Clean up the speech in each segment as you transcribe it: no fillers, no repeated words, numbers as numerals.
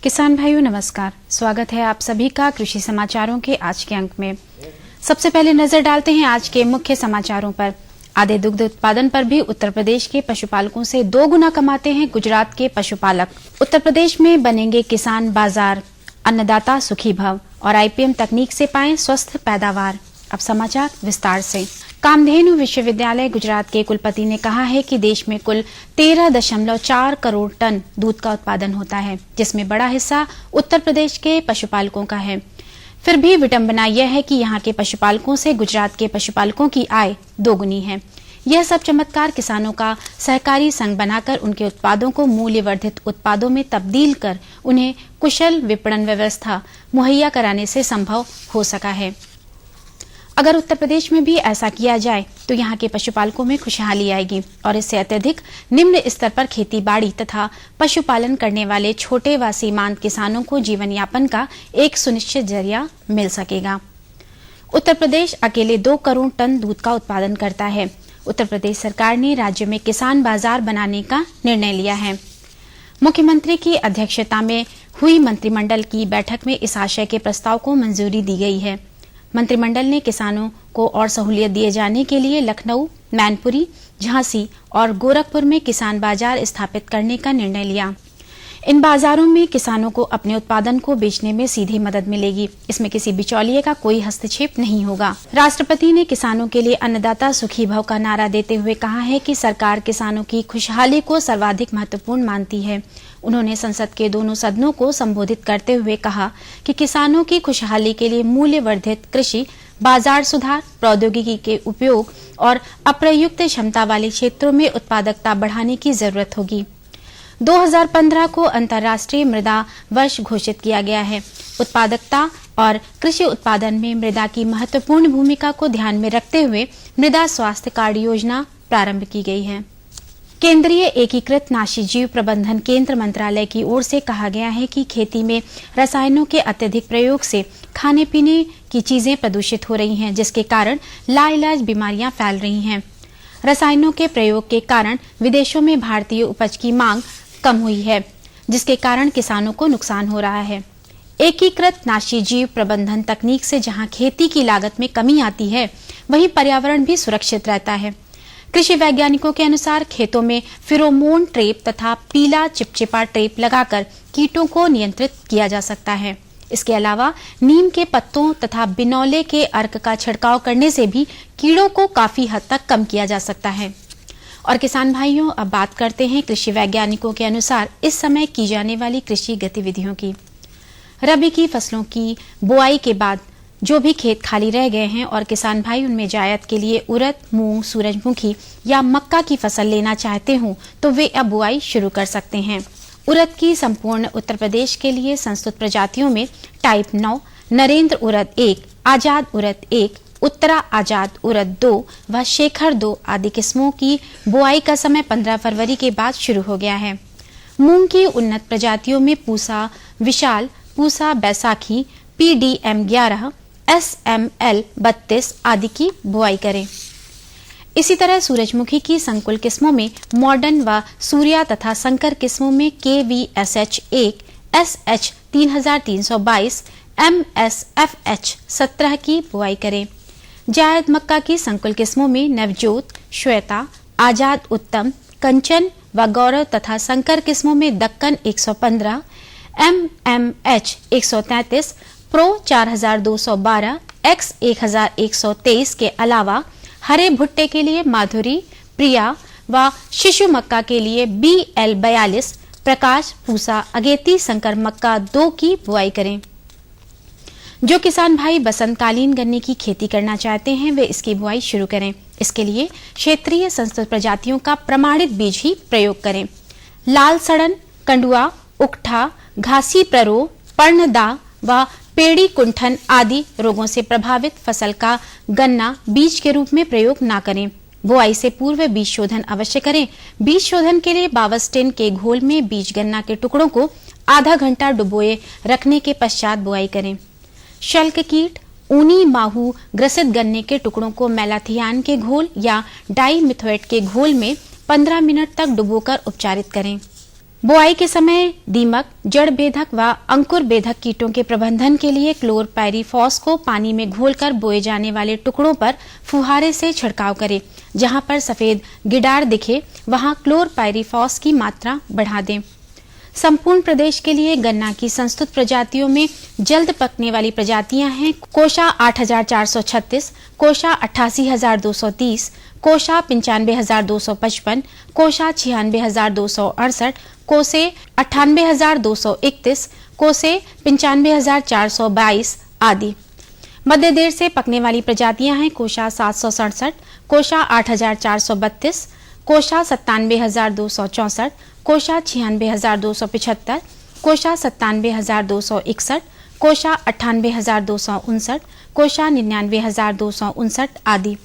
किसान भाइयों नमस्कार, स्वागत है आप सभी का कृषि समाचारों के आज के अंक में। सबसे पहले नजर डालते हैं आज के मुख्य समाचारों पर। आधे दुग्ध उत्पादन पर भी उत्तर प्रदेश के पशुपालकों से 2 गुना कमाते हैं गुजरात के पशुपालक। उत्तर प्रदेश में बनेंगे किसान बाजार, अन्नदाता सुखी भव और आईपीएम तकनीक से पाएं स्वस्थ पैदावार। अब समाचार विस्तार से। कामधेनु विश्वविद्यालय गुजरात के कुलपति ने कहा है कि देश में कुल 13.4 करोड़ टन दूध का उत्पादन होता है, जिसमें बड़ा हिस्सा उत्तर प्रदेश के पशुपालकों का है। फिर भी विडंबना यह है कि यहाँ के पशुपालकों से गुजरात के पशुपालकों की आय 2 गुनी है। यह सब चमत्कार किसानों का सहकारी संघ बनाकर उनके उत्पादों को मूल्यवर्धित उत्पादों में तब्दील कर उन्हें कुशल विपणन व्यवस्था मुहैया कराने से संभव हो सका है। अगर उत्तर प्रदेश में भी ऐसा किया जाए तो यहाँ के पशुपालकों में खुशहाली आएगी और इससे अत्यधिक निम्न स्तर पर खेती बाड़ी तथा पशुपालन करने वाले छोटे व सीमांत किसानों को जीवन यापन का एक सुनिश्चित जरिया मिल सकेगा। उत्तर प्रदेश अकेले 2 करोड़ टन दूध का उत्पादन करता है। उत्तर प्रदेश सरकार ने राज्य में किसान बाजार बनाने का निर्णय लिया है। मुख्यमंत्री की अध्यक्षता में हुई मंत्रिमंडल की बैठक में इस आशय के प्रस्ताव को मंजूरी दी गई है। मंत्रिमंडल ने किसानों को और सहूलियत दिए जाने के लिए लखनऊ, मैनपुरी, झांसी और गोरखपुर में किसान बाजार स्थापित करने का निर्णय लिया। इन बाजारों में किसानों को अपने उत्पादन को बेचने में सीधी मदद मिलेगी। इसमें किसी बिचौलिए का कोई हस्तक्षेप नहीं होगा। राष्ट्रपति ने किसानों के लिए अन्नदाता सुखी भव का नारा देते हुए कहा है कि सरकार किसानों की खुशहाली को सर्वाधिक महत्वपूर्ण मानती है। उन्होंने संसद के दोनों सदनों को संबोधित करते हुए कहा कि किसानों की खुशहाली के लिए मूल्यवर्धित कृषि, बाजार सुधार, प्रौद्योगिकी के उपयोग और अप्रयुक्त क्षमता वाले क्षेत्रों में उत्पादकता बढ़ाने की जरूरत होगी। 2015 को अंतर्राष्ट्रीय मृदा वर्ष घोषित किया गया है। उत्पादकता और कृषि उत्पादन में मृदा की महत्वपूर्ण भूमिका को ध्यान में रखते हुए मृदा स्वास्थ्य कार्ड योजना प्रारंभ की गई है। केंद्रीय एकीकृत नाशी जीव प्रबंधन केंद्र मंत्रालय की ओर से कहा गया है कि खेती में रसायनों के अत्यधिक प्रयोग से खाने पीने की चीजें प्रदूषित हो रही हैं, जिसके कारण लाइलाज बीमारियां फैल रही हैं। रसायनों के प्रयोग के कारण विदेशों में भारतीय उपज की मांग कम हुई है, जिसके कारण किसानों को नुकसान हो रहा है। एकीकृत नाशी जीव प्रबंधन तकनीक से जहां खेती की लागत में कमी आती है, वहीं पर्यावरण भी सुरक्षित रहता है। कृषि वैज्ञानिकों के अनुसार खेतों में फेरोमोन ट्रैप तथा पीला चिपचिपा ट्रैप लगाकर कीटों को नियंत्रित किया जा सकता है। इसके अलावा नीम के पत्तों तथा बिनौले के अर्क का छिड़काव करने से भी कीड़ों को काफी हद तक कम किया जा सकता है। और किसान भाइयों, अब बात करते हैं कृषि वैज्ञानिकों के अनुसार इस समय की जाने वाली कृषि गतिविधियों की। रबी की फसलों की बुआई के बाद जो भी खेत खाली रह गए हैं और किसान भाई उनमें जायद के लिए उड़द, मूंग, सूरजमुखी या मक्का की फसल लेना चाहते हों तो वे अब बुआई शुरू कर सकते हैं। उड़द की संपूर्ण उत्तर प्रदेश के लिए संस्तुत प्रजातियों में टाइप 9, नरेंद्र उड़द 1, आजाद उड़द 1, उत्तरा आजाद उड़द 2 व शेखर 2 आदि किस्मों की बुआई का समय 15 फरवरी के बाद शुरू हो गया है। मूंग की उन्नत प्रजातियों में पूसा विशाल, पूसा बैसाखी, PDM 11, SML 32 आदि की बुआई करें। इसी तरह सूरजमुखी की संकुल किस्मों में मॉडर्न व सूर्या तथा संकर किस्मों में KVSH 1, SH 3322, MSFH 17 की बुआई करें। जायद मक्का की संकुल किस्मों में नवजोत, श्वेता, आजाद उत्तम, कंचन व गौरव तथा संकर किस्मों में दक्कन 115, MMH 133, प्रो 4212, X 1123 के अलावा हरे भुट्टे के लिए माधुरी, प्रिया व शिशु मक्का के लिए BL 42, प्रकाश, पूसा, अगेती संकर मक्का 2 की बुआई करें। जो किसान भाई बसंतकालीन गन्ने की खेती करना चाहते हैं वे इसकी बुआई शुरू करें। इसके लिए क्षेत्रीय संस्तुत प्रजातियों का प्रमाणित बीज ही प्रयोग करें। लाल सड़न, कंडुआ, उकठा, घासी प्ररो, पर्णदा व पेड़ी कुंठन आदि रोगों से प्रभावित फसल का गन्ना बीज के रूप में प्रयोग न करें। बुआई से पूर्व बीज शोधन अवश्य करें। बीज शोधन के लिए बावस्टिन के घोल में बीज गन्ना के टुकड़ों को आधा घंटा डुबोए रखने के पश्चात बुआई करें। शल्क कीट, ऊनी माहू ग्रसित गन्ने के टुकड़ों को मेलाथियान के घोल या डाइमिथोएट के घोल में 15 मिनट तक डुबोकर उपचारित करें। बुआई के समय दीमक, जड़ बेधक व अंकुर बेधक कीटों के प्रबंधन के लिए क्लोरपाइरीफॉस को पानी में घोलकर बोए जाने वाले टुकड़ों पर फुहारे से छिड़काव करें। जहां पर सफेद गिडार दिखे वहां क्लोरपाइरीफॉस की मात्रा बढ़ा दें। संपूर्ण प्रदेश के लिए गन्ना की संस्तुत प्रजातियों में जल्द पकने वाली प्रजातियां हैं कोशा 8436, कोशा 88230, कोशा 95255, कोशा 96268, कोसे 98231, कोसे 95422 आदि। मध्य देर से पकने वाली प्रजातियां हैं कोशा 767, कोशा 8432, कोशा 97264, कोशा 96275, कोशा 97261, कोशा 98259, कोशा 99259 आदि।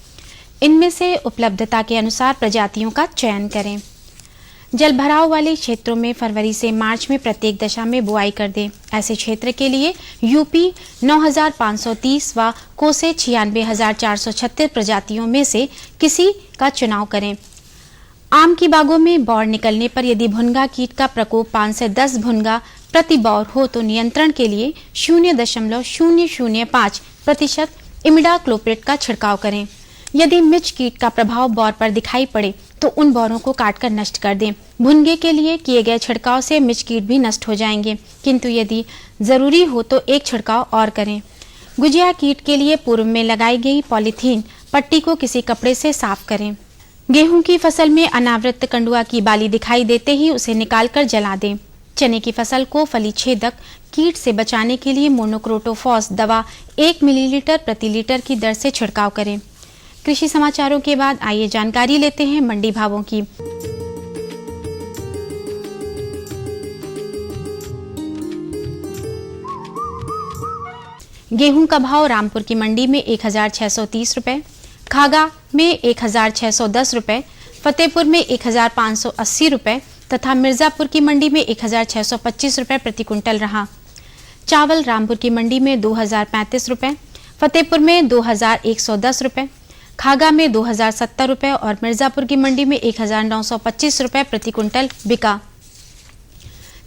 इनमें से उपलब्धता के अनुसार प्रजातियों का चयन करें। जल भराव वाले क्षेत्रों में फरवरी से मार्च में प्रत्येक दशा में बुआई कर दें। ऐसे क्षेत्र के लिए यूपी 9530 व कोसे 96436 प्रजातियों में से किसी का चुनाव करें। आम की बागों में बौर निकलने पर यदि भुनगा कीट का प्रकोप 5 से 10 भुनगा प्रति बौर हो तो नियंत्रण के लिए 0.005% इमिडाक्लोप्रिड का छिड़काव करें। यदि मिर्च कीट का प्रभाव बौर पर दिखाई पड़े तो उन बौरों को काटकर नष्ट कर दें। भुनगे के लिए किए गए छिड़काव से मिर्च कीट भी नष्ट हो जाएंगे, किंतु यदि जरूरी हो तो एक छिड़काव और करें। गुजिया कीट के लिए पूर्व में लगाई गई पॉलीथीन पट्टी को किसी कपड़े से साफ करें। गेहूं की फसल में अनावृत कंडुआ की बाली दिखाई देते ही उसे निकालकर जला दें। चने की फसल को फली छेदक कीट से बचाने के लिए मोनोक्रोटोफॉस दवा 1 मिलीलीटर प्रति लीटर की दर से छिड़काव करें। कृषि समाचारों के बाद आइए जानकारी लेते हैं मंडी भावों की। गेहूं का भाव रामपुर की मंडी में 1630 रुपए, खागा में 1610 रुपए, फतेहपुर में 1580 रुपए तथा मिर्जापुर की मंडी में 1625 रुपए प्रति क्विंटल रहा। चावल रामपुर की मंडी में 2035 रुपए, फतेहपुर में 2110 रुपए, खागा में 2070 रुपए और मिर्जापुर की मंडी में 1925 रुपए प्रति क्विंटल बिका।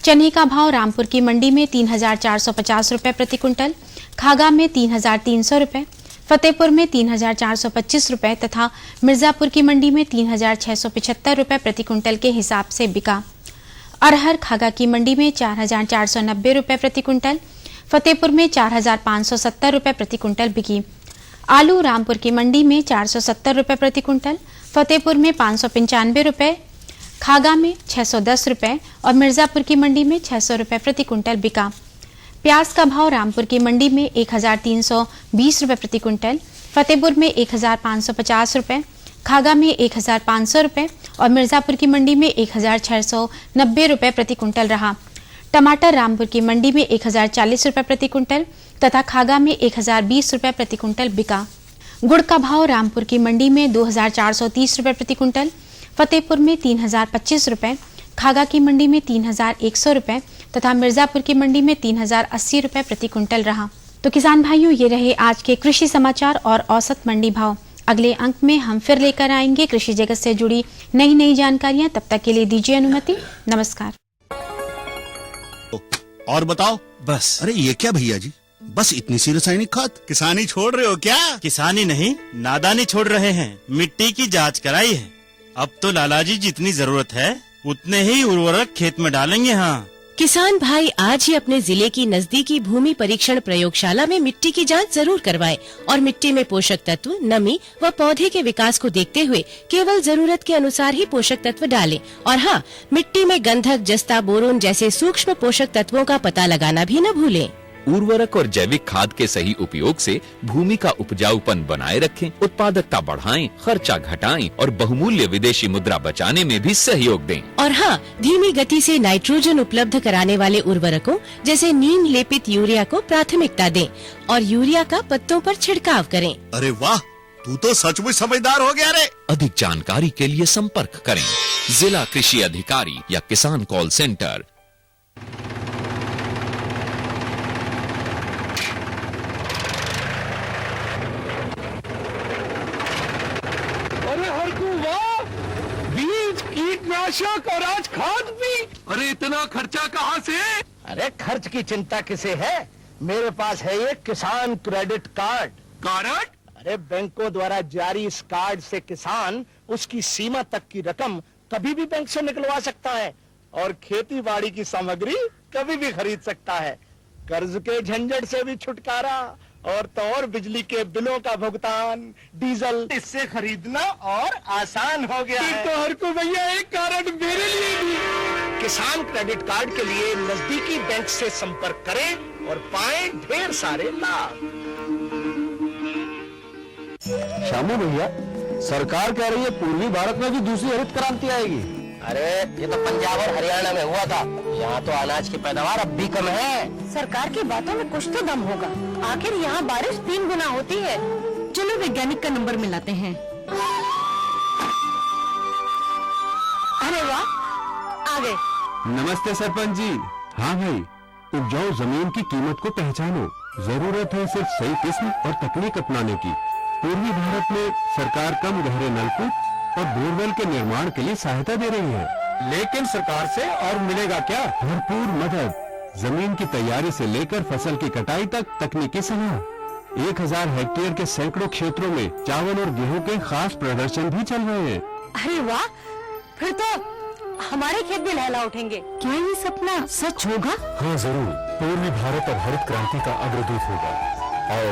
चने का भाव रामपुर की मंडी में 3450 रुपए प्रति क्विंटल, खागा में 3300 रुपए, फतेहपुर में 3425 रुपए तथा मिर्जापुर की मंडी में 3675 रुपए प्रति क्विंटल के हिसाब से बिका। अरहर खागा की मंडी में 4490 रुपए प्रति क्विंटल, फतेहपुर में 4570 रुपए प्रति क्विंटल बिकी। आलू रामपुर की मंडी में 470 रुपए प्रति क्विंटल, फतेहपुर में 595 रुपए, खागा में 610 रुपए और मिर्जापुर की मंडी में 600 रुपए प्रति क्विंटल बिका। प्याज का भाव रामपुर की मंडी में 1320 रुपए प्रति क्विंटल, फतेहपुर में 1550 रुपए, खागा में 1500 रुपए और मिर्जापुर की मंडी में 1690 रुपए प्रति क्विंटल रहा। टमाटर रामपुर की मंडी में 1040 रुपए प्रति क्विंटल तथा खागा में 1020 रुपए प्रति क्विंटल बिका। गुड़ का भाव रामपुर की मंडी में 2430 रुपए प्रति क्विंटल, फतेहपुर में 3025 रुपए, खागा की मंडी में 3100 रुपए तथा मिर्जापुर की मंडी में 3080 रुपए प्रति क्विंटल रहा। तो किसान भाइयों, ये रहे आज के कृषि समाचार और औसत मंडी भाव। अगले अंक में हम फिर लेकर आएंगे कृषि जगत से जुड़ी नई जानकारियां। तब तक के लिए दीजिए अनुमति। नमस्कार। और बताओ। बस। अरे ये क्या भैया जी, बस इतनी सी रासायनिक खाद? किसानी छोड़ रहे हो क्या? किसानी नहीं, नादानी छोड़ रहे हैं। मिट्टी की जांच कराई है। अब तो लालाजी जितनी जरूरत है उतने ही उर्वरक खेत में डालेंगे। हाँ किसान भाई आज ही अपने जिले की नजदीकी भूमि परीक्षण प्रयोगशाला में मिट्टी की जांच जरूर करवाएं और मिट्टी में पोषक तत्व, नमी व पौधे के विकास को देखते हुए केवल जरूरत के अनुसार ही पोषक तत्व डालें। और हाँ, मिट्टी में गंधक, जस्ता, बोरोन जैसे सूक्ष्म पोषक तत्वों का पता लगाना भी न भूलें। उर्वरक और जैविक खाद के सही उपयोग से भूमि का उपजाऊपन बनाए रखें, उत्पादकता बढ़ाएं, खर्चा घटाएं और बहुमूल्य विदेशी मुद्रा बचाने में भी सहयोग दें। और हाँ, धीमी गति से नाइट्रोजन उपलब्ध कराने वाले उर्वरकों जैसे नीम लेपित यूरिया को प्राथमिकता दें और यूरिया का पत्तों पर छिड़काव करें। अरे वाह, तू तो सचमुच समझदार हो गया रे। अधिक जानकारी के लिए संपर्क करें जिला कृषि अधिकारी या किसान कॉल सेंटर। अरे हरकू वाह, बीज, कीटनाशक और आज खाद भी। अरे इतना खर्चा कहाँ से? अरे खर्च की चिंता किसे है, मेरे पास है ये किसान क्रेडिट कार्ड। कार्ड? अरे बैंकों द्वारा जारी इस कार्ड से किसान उसकी सीमा तक की रकम कभी भी बैंक से निकलवा सकता है और खेती बाड़ी की सामग्री कभी भी खरीद सकता है। कर्ज के झंझट से भी छुटकारा और तो और बिजली के बिलों का भुगतान, डीजल इससे खरीदना और आसान हो गया है। तो हर को भैया एक कार्ड मेरे लिए भी। किसान क्रेडिट कार्ड के लिए नजदीकी बैंक से संपर्क करें और पाएं ढेर सारे लाभ। श्यामू भैया, सरकार कह रही है पूर्वी भारत में भी दूसरी हरित क्रांति आएगी। अरे ये तो पंजाब और हरियाणा में हुआ था, यहाँ तो अनाज की पैदावार अब भी कम है। सरकार की बातों में कुछ तो दम होगा, आखिर यहाँ बारिश 3 गुना होती है। चलो वैज्ञानिक का नंबर मिलाते हैं। अरे वाह, आ गए। नमस्ते सरपंच जी। हाँ भाई, उपजाऊ जमीन की कीमत को पहचानो। जरूरत है सिर्फ सही किस्म और तकनीक अपनाने की। पूर्वी भारत में सरकार कम गहरे नलकूप और बोरवेल के निर्माण के लिए सहायता दे रही है। लेकिन सरकार से और मिलेगा क्या? भरपूर मदद, जमीन की तैयारी से लेकर फसल की कटाई तक तकनीकी सलाह। 1000 हेक्टेयर के सैकड़ों क्षेत्रों में चावल और गेहूं के खास प्रदर्शन भी चल रहे हैं। अरे वाह, फिर तो हमारे खेत भी लहला उठेंगे। क्या ये सपना सच होगा? हाँ जरूर, पूर्वी भारत अब हरित क्रांति का अग्रदूत होगा। और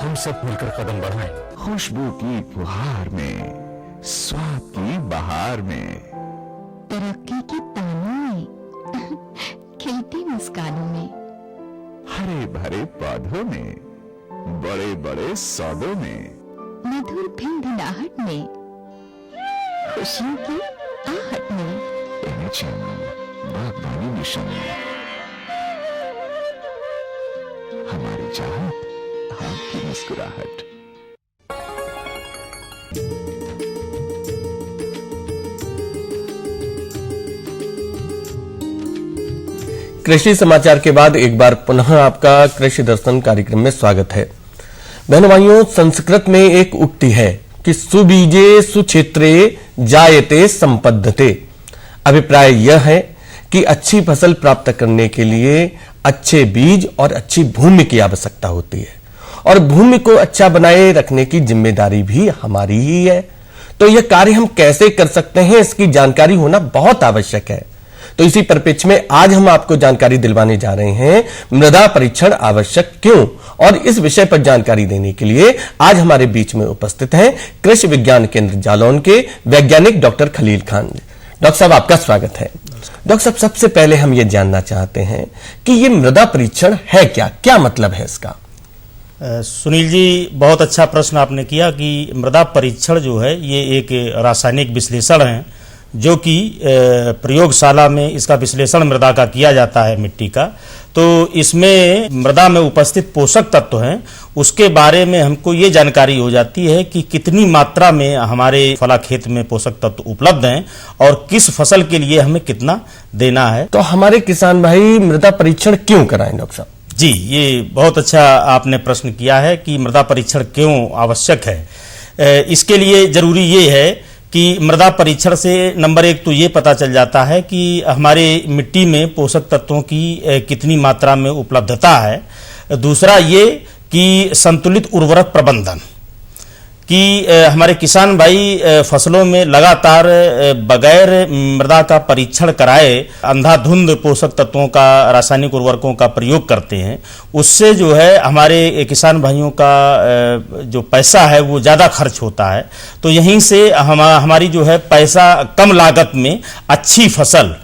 हम सब मिलकर कदम बढ़ाएं। खुशबू की फुहार में, स्वाद की बहार में, तरक्की की तानों में, खिलती मुस्कानों में, हरे भरे पौधों में, बड़े बड़े सौदों में, मधुर भिनभिनाहट में, खुशियों की आहट में, बागबानी मिशन में, हमारी चाहत, आपकी मुस्कुराहट। कृषि समाचार के बाद एक बार पुनः आपका कृषि दर्शन कार्यक्रम में स्वागत है। बहनों भाइयों, संस्कृत में एक उक्ति है कि सुबीजे सुक्षेत्रे जायते संपद्यते। अभिप्राय यह है कि अच्छी फसल प्राप्त करने के लिए अच्छे बीज और अच्छी भूमि की आवश्यकता होती है और भूमि को अच्छा बनाए रखने की जिम्मेदारी भी हमारी ही है। तो यह कार्य हम कैसे कर सकते हैं, इसकी जानकारी होना बहुत आवश्यक है। तो इसी परिप्रेक्ष्य में आज हम आपको जानकारी दिलवाने जा रहे हैं मृदा परीक्षण आवश्यक क्यों, और इस विषय पर जानकारी देने के लिए आज हमारे बीच में उपस्थित हैं कृषि विज्ञान केंद्र जालौन के वैज्ञानिक डॉक्टर खलील खान। डॉक्टर साहब, आपका स्वागत है। डॉक्टर साहब, सबसे पहले हम ये जानना चाहते हैं कि ये मृदा परीक्षण है क्या मतलब है इसका? सुनील जी, बहुत अच्छा प्रश्न आपने किया कि मृदा परीक्षण जो है ये एक रासायनिक विश्लेषण है जो कि प्रयोगशाला में इसका विश्लेषण मृदा का किया जाता है, मिट्टी का। तो इसमें मृदा में उपस्थित पोषक तत्व हैं उसके बारे में हमको ये जानकारी हो जाती है कि कितनी मात्रा में हमारे फला खेत में पोषक तत्व उपलब्ध हैं और किस फसल के लिए हमें कितना देना है। तो हमारे किसान भाई मृदा परीक्षण क्यों कराएं डॉक्टर साहब? जी, ये बहुत अच्छा आपने प्रश्न किया है कि मृदा परीक्षण क्यों आवश्यक है। इसके लिए जरूरी ये है कि मृदा परीक्षण से नंबर 1 तो ये पता चल जाता है कि हमारे मिट्टी में पोषक तत्वों की कितनी मात्रा में उपलब्धता है। दूसरा ये कि संतुलित उर्वरक प्रबंधन, कि हमारे किसान भाई फसलों में लगातार बगैर मृदा का परीक्षण कराए अंधाधुंध पोषक तत्वों का, रासायनिक उर्वरकों का प्रयोग करते हैं। उससे जो है हमारे किसान भाइयों का जो पैसा है वो ज़्यादा खर्च होता है। तो यहीं से हमारी जो है पैसा कम लागत में अच्छी फसल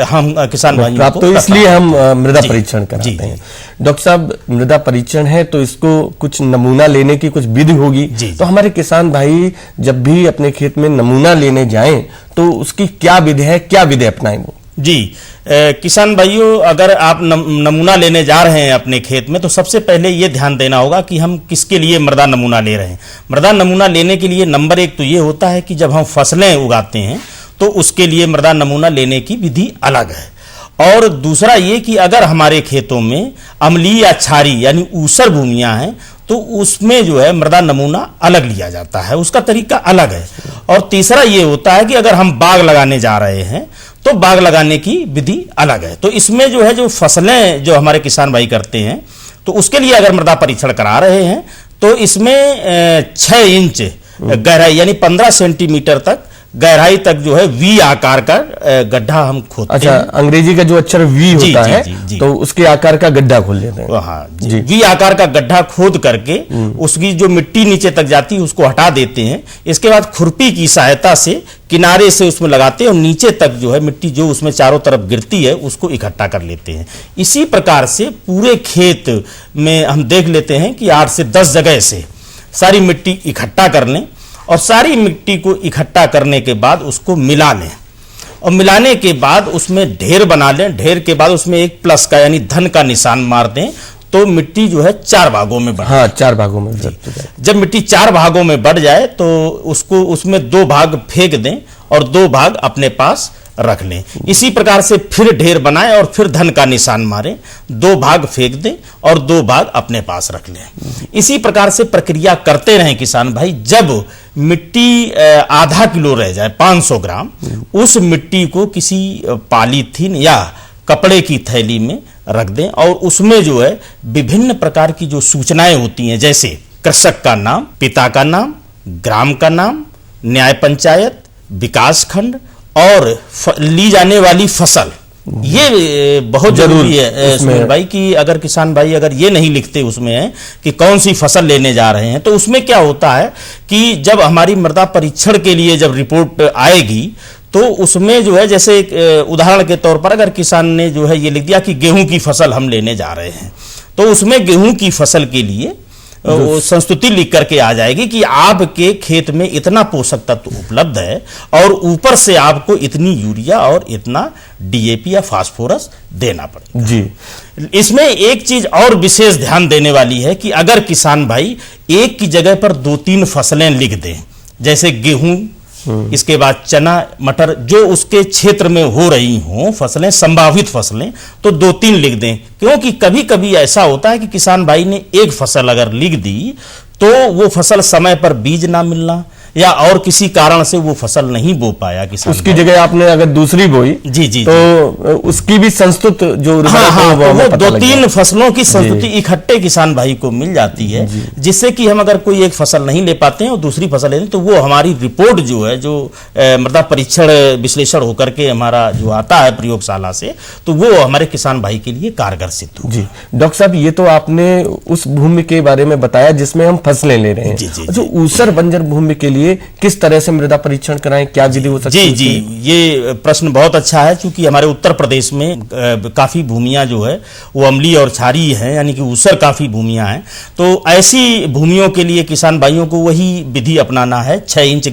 हम किसान भाइयों को, तो इसलिए हम मृदा परीक्षण कराते हैं। डॉक्टर साहब, मृदा परीक्षण है तो इसको कुछ नमूना लेने की कुछ विधि होगी। तो हमारे किसान भाई जब भी अपने खेत में नमूना लेने जाएं तो उसकी क्या विधि है, क्या विधि अपनाएं वो? जी, किसान भाइयों, अगर आप नमूना लेने जा रहे हैं अपने खेत में तो सबसे पहले ये ध्यान देना होगा कि हम किसके लिए मृदा नमूना ले रहे हैं। मृदा नमूना लेने के लिए नंबर 1 तो ये होता है कि जब हम फसलें उगाते हैं तो उसके लिए मृदा नमूना लेने की विधि अलग है। और दूसरा ये कि अगर हमारे खेतों में अम्लीय या क्षारीय यानी ऊसर भूमियां हैं तो उसमें जो है मृदा नमूना अलग लिया जाता है, उसका तरीका अलग है। और तीसरा ये होता है कि अगर हम बाग लगाने जा रहे हैं तो बाग लगाने की विधि अलग है। तो इसमें जो है जो फसलें जो हमारे किसान भाई करते हैं, तो उसके लिए अगर मृदा परीक्षण करा रहे हैं तो इसमें 6 इंच गहराई यानी 15 सेंटीमीटर तक गहराई तक जो है वी आकार का गड्ढा हम खोदते अच्छा, हैं। अंग्रेजी का जो अक्षर वी होता है तो उसके आकार का गड्ढा खोल लेते हैं। हाँ जी, वी आकार का गड्ढा खोद करके उसकी जो मिट्टी नीचे तक जाती है उसको हटा देते हैं। इसके बाद खुरपी की सहायता से किनारे से उसमें लगाते हैं और नीचे तक जो है मिट्टी जो उसमें चारों तरफ गिरती है उसको इकट्ठा कर लेते हैं। इसी प्रकार से पूरे खेत में हम देख लेते हैं कि 8 से 10 जगह से सारी मिट्टी इकट्ठा कर लें और सारी मिट्टी को इकट्ठा करने के बाद उसको मिला लें और मिलाने के बाद उसमें ढेर बना लें। ढेर के बाद उसमें एक प्लस का यानी धन का निशान मार दें तो मिट्टी जो है 4 भागों में बढ़ हाँ 4 भागों में जब मिट्टी 4 भागों में बढ़ जाए तो उसको उसमें 2 भाग फेंक दें और 2 भाग अपने पास रख लें। इसी प्रकार से फिर ढेर बनाएं और फिर धन का निशान मारें, 2 भाग फेंक दें और 2 भाग अपने पास रख लें। इसी प्रकार से प्रक्रिया करते रहें किसान भाई। जब मिट्टी आधा किलो रह जाए 500 ग्राम, उस मिट्टी को किसी पॉलीथीन या कपड़े की थैली में रख दें और उसमें जो है विभिन्न प्रकार की जो सूचनाएं होती हैं, जैसे कृषक का नाम, पिता का नाम, ग्राम का नाम, न्याय पंचायत, विकास खंड और ली जाने वाली फसल, ये बहुत जरूरी है सुनील भाई कि अगर किसान भाई अगर ये नहीं लिखते उसमें है कि कौन सी फसल लेने जा रहे हैं तो उसमें क्या होता है कि जब हमारी मृदा परीक्षण के लिए जब रिपोर्ट आएगी तो उसमें जो है जैसे उदाहरण के तौर पर अगर किसान ने जो है ये लिख दिया कि गेहूं की फसल हम लेने जा रहे हैं तो उसमें गेहूं की फसल के लिए संस्तुति लिख करके आ जाएगी कि आपके खेत में इतना पोषक तत्व उपलब्ध है और ऊपर से आपको इतनी यूरिया और इतना डीएपी या फास्फोरस देना पड़ेगा जी। इसमें एक चीज और विशेष ध्यान देने वाली है कि अगर किसान भाई एक की जगह पर 2-3 फसलें लिख दें, जैसे गेहूं, इसके बाद चना, मटर, जो उसके क्षेत्र में हो रही हों फसलें, संभावित फसलें, तो 2-3 लिख दें। क्योंकि कभी कभी ऐसा होता है कि किसान भाई ने एक फसल अगर लिख दी तो वो फसल समय पर बीज ना मिलना या और किसी कारण से वो फसल नहीं बो पाया किसान, उसकी जगह आपने अगर दूसरी बोई जी तो उसकी भी संस्तुत जो वो 2-3 फसलों की संस्तुति इकट्ठे किसान भाई को मिल जाती है, जिससे कि हम अगर कोई एक फसल नहीं ले पाते हैं और दूसरी फसल लेते हैं तो वो हमारी रिपोर्ट जो है जो मृदा परीक्षण विश्लेषण होकर के हमारा जो आता है प्रयोगशाला से, तो वो हमारे किसान भाई के लिए कारगर सिद्ध हो। जी डॉक्टर साहब, ये तो आपने उस भूमि के बारे में बताया जिसमें हम फसलें ले रहे हैं। जो ऊसर बंजर भूमि के लिए किस तरह से मृदा परीक्षण कराएं, क्या विधि हो सकती है? जी, ये प्रश्न बहुत अच्छा है, क्योंकि हमारे उत्तर प्रदेश में काफी भूमियां जो है वो अम्लीय और क्षारीय हैं, यानी कि ऊसर काफी भूमियां हैं। तो ऐसी भूमियों के लिए किसान भाइयों को वही विधि अपनाना है। 6 इंच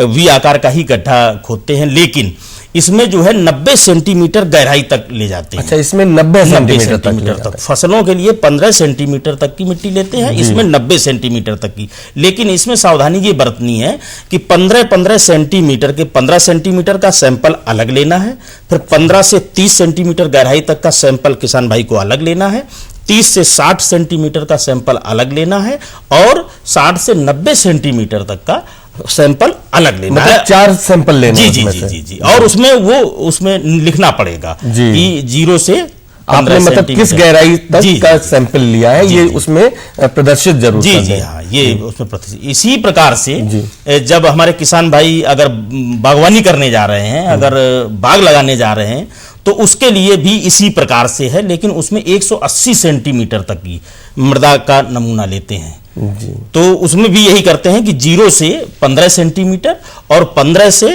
वी आकार का ही गड्ढा खोदते हैं, लेकिन इसमें जो है 90 सेंटीमीटर गहराई तक ले जाते हैं। अच्छा, इसमें 90 सेंटीमीटर तक। फसलों के लिए 15 सेंटीमीटर तक की मिट्टी लेते हैं, इसमें 90 सेंटीमीटर तक की। लेकिन इसमें सावधानी ये बरतनी है कि 15 सेंटीमीटर के 15 सेंटीमीटर का सैंपल अलग लेना है, फिर 15 से 30 सेंटीमीटर गहराई तक का सैंपल किसान भाई को अलग लेना है, 30 से 60 सेंटीमीटर का सैंपल अलग लेना है और 60 से 90 सेंटीमीटर तक का सैंपल अलग लेना है। 4 सैंपल लेने हैं। जी। और उसमें लिखना पड़ेगा कि 0 से आपने मतलब किस गहराई तक का सैंपल लिया है, ये उसमें प्रदर्शित जरूर जी हाँ, ये उसमें प्रदर्शित। इसी प्रकार से जब हमारे किसान भाई अगर बागवानी करने जा रहे हैं, अगर बाग लगाने जा रहे हैं, तो उसके लिए भी इसी प्रकार से है, लेकिन उसमें 180 सेंटीमीटर तक की मृदा का नमूना लेते हैं। तो उसमें भी यही करते हैं कि 0 से 15 सेंटीमीटर और 15 से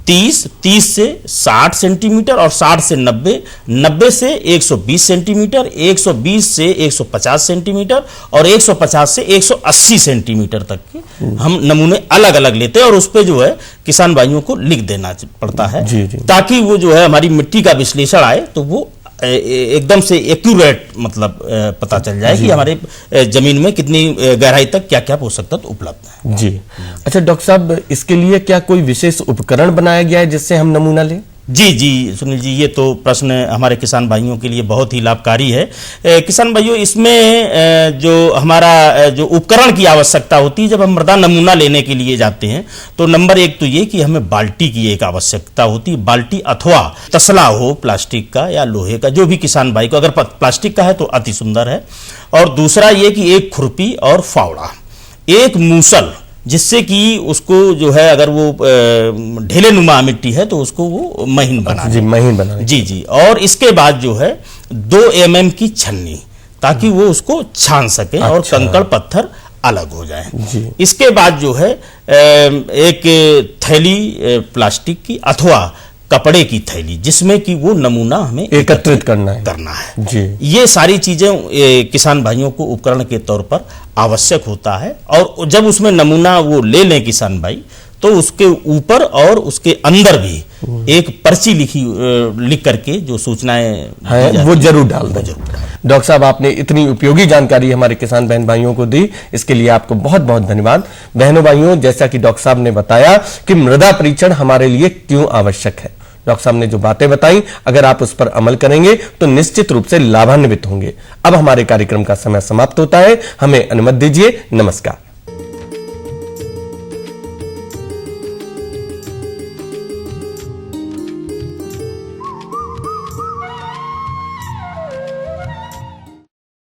30, 30 से 60 सेंटीमीटर और 60 से 90, 90 से 120 सेंटीमीटर, 120 से 150 सेंटीमीटर और 150 से 180 सेंटीमीटर तक के हम नमूने अलग अलग लेते हैं और उस पे जो है किसान भाइयों को लिख देना पड़ता है, ताकि वो जो है हमारी मिट्टी का विश्लेषण आए तो वो एकदम से एक्यूरेट मतलब पता चल जाए कि हमारे जमीन में कितनी गहराई तक क्या क्या पोषक तत्व उपलब्ध है। जी अच्छा डॉक्टर साहब, इसके लिए क्या कोई विशेष उपकरण बनाया गया है जिससे हम नमूना लें? जी सुनील जी, ये तो प्रश्न हमारे किसान भाइयों के लिए बहुत ही लाभकारी है। किसान भाइयों, इसमें जो हमारा जो उपकरण की आवश्यकता होती है, जब हम मृदा नमूना लेने के लिए जाते हैं तो नंबर एक तो ये कि हमें बाल्टी की एक आवश्यकता होती है। बाल्टी अथवा तसला हो प्लास्टिक का या लोहे का, जो भी किसान भाई को, अगर प्लास्टिक का है तो अति सुंदर है। और दूसरा ये कि एक खुरपी और फावड़ा, एक मूसल, जिससे कि उसको जो है अगर वो ढेले नुमा मिट्टी है तो उसको वो महीन बना जी। और इसके बाद जो है 2 mm की छन्नी, ताकि वो उसको छान सके और कंकड़ पत्थर अलग हो जाए। इसके बाद जो है एक थैली प्लास्टिक की अथवा कपड़े की थैली, जिसमें कि वो नमूना हमें एकत्रित करना है जी। ये सारी चीजें किसान भाइयों को उपकरण के तौर पर आवश्यक होता है। और जब उसमें नमूना वो ले लें किसान भाई, तो उसके ऊपर और उसके अंदर भी एक पर्ची लिख करके जो सूचनाएं हैं वो जरूर डाल दें। डॉक्टर साहब, आपने इतनी उपयोगी जानकारी हमारे किसान बहन भाइयों को दी, इसके लिए आपको बहुत बहुत धन्यवाद। बहनों भाइयों, जैसा कि डॉक्टर साहब ने बताया कि मृदा परीक्षण हमारे लिए क्यों आवश्यक है, डॉक्टर साहब ने जो बातें बताई, अगर आप उस पर अमल करेंगे तो निश्चित रूप से लाभान्वित होंगे। अब हमारे कार्यक्रम का समय समाप्त होता है, हमें अनुमति दीजिए। नमस्कार।